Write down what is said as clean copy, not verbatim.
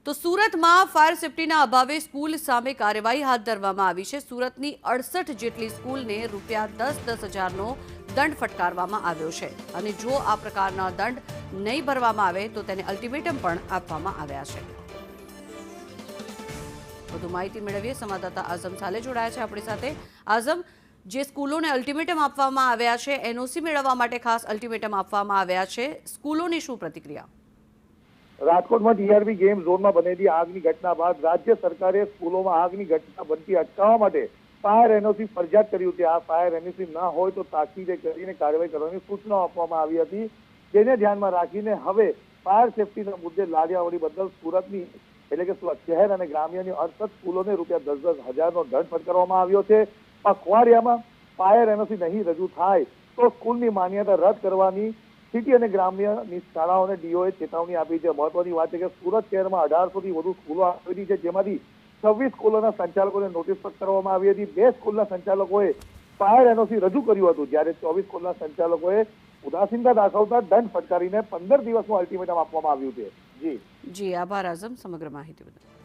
તો સુરતમાં ફાયર સેફટીના અભાવે સ્કૂલ સામે કાર્યવાહી હાથ ધરવામાં આવી છે। સુરતની 68 જેટલી સ્કૂલને રૂપિયા 10-10 હજારનો દંડ ફટકારવામાં આવ્યો છે અને જો આ પ્રકારના દંડ નહીં ભરવામાં આવે તો તેને અલ્ટિમેટમ પણ આપવામાં આવ્યા છે। વધુ માહિતી મેળવીએ સંવાદદાતા આઝમ સાલે જોડાયા છે આપણી સાથે। આઝમ, જે સ્કૂલોને અલ્ટિમેટમ આપવામાં આવ્યા છે, એનઓસી મેળવવા માટે ખાસ અલ્ટિમેટમ આપવામાં આવ્યા છે, સ્કૂલોની શું પ્રતિક્રિયા? રાજકોટમાં ટીઆરપી ગેમ ઝોનમાં બનેલી આગની ઘટના બાદ રાજ્ય સરકારે સ્કૂલોમાં આગની ઘટના બનતી અટકાવવા માટે ફાયર એનઓસી ફરજિયાત કરી હતી। આ ફાયર એનઓસી ન હોય તો તાકીદે કરીને કાર્યવાહી કરવાની સૂચના આપવામાં આવી હતી, જેને ધ્યાનમાં રાખીને હવે ફાયર સેફટીના મુદ્દે લારિયાવડી બદલ સુરતની એટલે કે સુરત શહેર અને ગ્રામ્યની 68 સ્કૂલોને રૂપિયા 10-10 હજારનો દંડ ફટકારવામાં આવ્યો છે। પખવાડિયામાં ફાયર એનઓસી નહીં રજૂ થાય તો સ્કૂલની માન્યતા રદ કરવાની સિટી અને ગ્રામ્યની શાળાઓને ડીઓએ ચેતવણી આપી છે। મહત્વની વાત છે કે સુરત શહેરમાં 1800થી વધુ સ્કૂલો આવેલી છે, જેમાંથી 26 સ્કૂલોના સંચાલકોને નોટિસ કરવામાં આવી હતી। 2 સ્કૂલના સંચાલકોએ ફાયર એનઓસી રજૂ કર્યું હતું, જ્યારે 24 સ્કૂલના સંચાલકોએ ઉદાસીનતા દાખવતા દંડ ફટકારીને 15 દિવસનું અલ્ટિમેટમ આપવામાં આવ્યું છે। જી, આભાર આઝમ સમગ્ર માહિતી બદલ।